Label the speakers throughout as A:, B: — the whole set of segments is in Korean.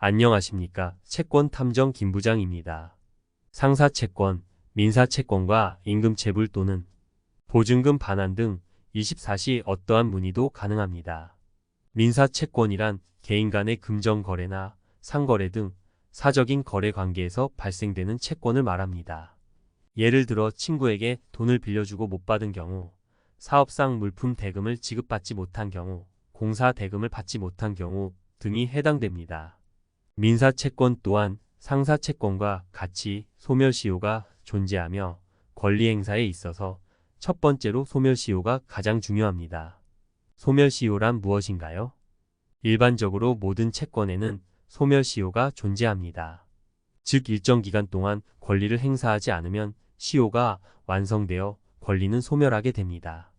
A: 안녕하십니까. 채권 탐정 김부장입니다. 상사채권, 민사채권과 임금체불 또는 보증금 반환 등 24시 어떠한 문의도 가능합니다. 민사채권이란 개인 간의 금전거래나 상거래 등 사적인 거래 관계에서 발생되는 채권을 말합니다. 예를 들어 친구에게 돈을 빌려주고 못 받은 경우, 사업상 물품 대금을 지급받지 못한 경우, 공사 대금을 받지 못한 경우 등이 해당됩니다. 민사채권 또한 상사채권과 같이 소멸시효가 존재하며 권리 행사에 있어서 첫 번째로 소멸시효가 가장 중요합니다. 소멸시효란 무엇인가요? 일반적으로 모든 채권에는 소멸시효가 존재합니다. 즉 일정 기간 동안 권리를 행사하지 않으면 시효가 완성되어 권리는 소멸하게 됩니다.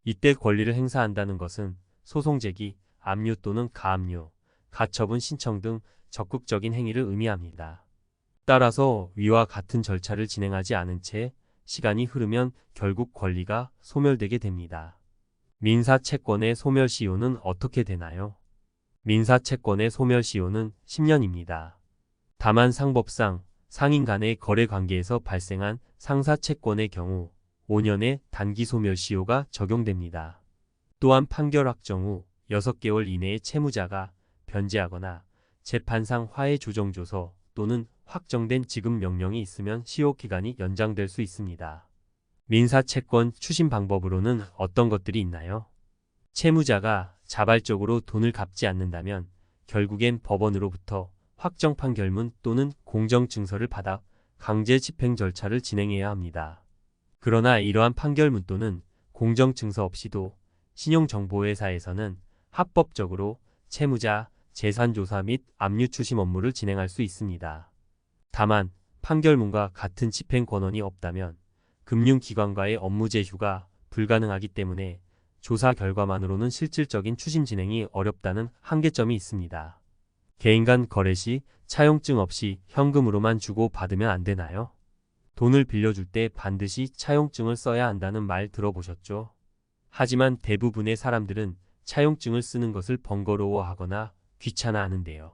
A: 이때 권리를 행사한다는 것은 소송 제기, 압류 또는 가압류, 가처분 신청 등 적극적인 행위를 의미합니다. 따라서 위와 같은 절차를 진행하지 않은 채 시간이 흐르면 결국 권리가 소멸되게 됩니다. 민사채권의 소멸시효는 어떻게 되나요? 민사채권의 소멸시효는 10년입니다. 다만 상법상 상인 간의 거래 관계에서 발생한 상사채권의 경우 5년의 단기 소멸시효가 적용됩니다. 또한 판결 확정 후 6개월 이내에 채무자가 변제하거나 재판상 화해 조정조서 또는 확정된 지급 명령이 있으면 시효 기간이 연장될 수 있습니다. 민사채권 추심 방법으로는 어떤 것들이 있나요? 채무자가 자발적으로 돈을 갚지 않는다면 결국엔 법원으로부터 확정 판결문 또는 공정증서를 받아 강제 집행 절차를 진행해야 합니다. 그러나 이러한 판결문 또는 공정증서 없이도 신용정보회사에서는 합법적으로 채무자 재산조사 및 압류추심 업무를 진행할 수 있습니다. 다만 판결문과 같은 집행 권한이 없다면 금융기관과의 업무 제휴가 불가능하기 때문에 조사 결과만으로는 실질적인 추심 진행이 어렵다는 한계점이 있습니다. 개인 간 거래 시 차용증 없이 현금으로만 주고 받으면 안 되나요? 돈을 빌려줄 때 반드시 차용증을 써야 한다는 말 들어보셨죠? 하지만 대부분의 사람들은 차용증을 쓰는 것을 번거로워하거나 귀찮아하는데요.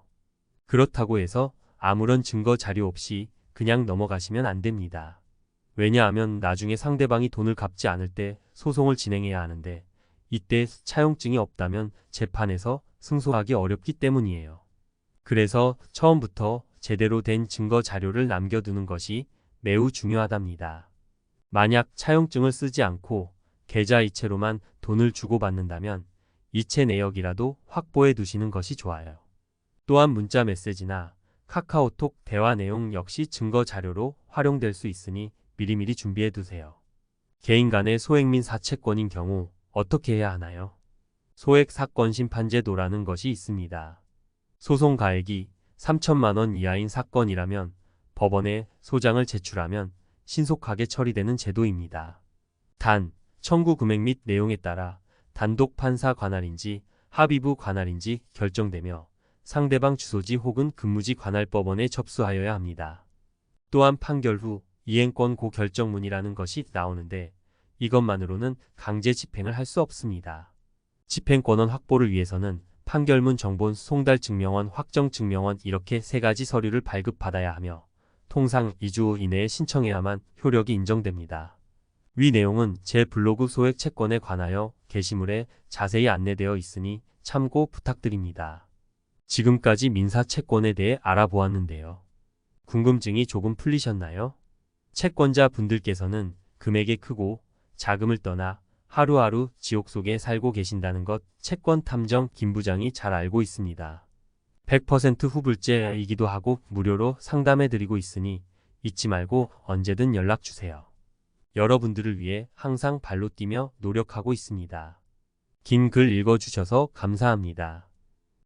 A: 그렇다고 해서 아무런 증거 자료 없이 그냥 넘어가시면 안 됩니다. 왜냐하면 나중에 상대방이 돈을 갚지 않을 때 소송을 진행해야 하는데 이때 차용증이 없다면 재판에서 승소하기 어렵기 때문이에요. 그래서 처음부터 제대로 된 증거 자료를 남겨두는 것이 매우 중요하답니다. 만약 차용증을 쓰지 않고 계좌이체로만 돈을 주고받는다면 이체 내역이라도 확보해 두시는 것이 좋아요. 또한 문자 메시지나 카카오톡 대화 내용 역시 증거 자료로 활용될 수 있으니 미리미리 준비해 두세요. 개인 간의 소액민 사채권인 경우 어떻게 해야 하나요? 소액 사건 심판제도라는 것이 있습니다. 소송 가액이 3천만 원 이하인 사건이라면 법원에 소장을 제출하면 신속하게 처리되는 제도입니다. 단, 청구 금액 및 내용에 따라 단독 판사 관할인지 합의부 관할인지 결정되며 상대방 주소지 혹은 근무지 관할법원에 접수하여야 합니다. 또한 판결 후 이행권 고결정문이라는 것이 나오는데 이것만으로는 강제 집행을 할 수 없습니다. 집행권원 확보를 위해서는 판결문 정본 송달 증명원 확정 증명원 이렇게 3가지 서류를 발급받아야 하며 통상 2주 이내에 신청해야만 효력이 인정됩니다. 위 내용은 제 블로그 소액 채권에 관하여 게시물에 자세히 안내되어 있으니 참고 부탁드립니다. 지금까지 민사채권에 대해 알아보았는데요. 궁금증이 조금 풀리셨나요? 채권자 분들께서는 금액이 크고 자금을 떠나 하루하루 지옥 속에 살고 계신다는 것 채권 탐정 김부장이 잘 알고 있습니다. 100% 후불제이기도 하고 무료로 상담해드리고 있으니 잊지 말고 언제든 연락주세요. 여러분들을 위해 항상 발로 뛰며 노력하고 있습니다. 긴 글 읽어주셔서 감사합니다.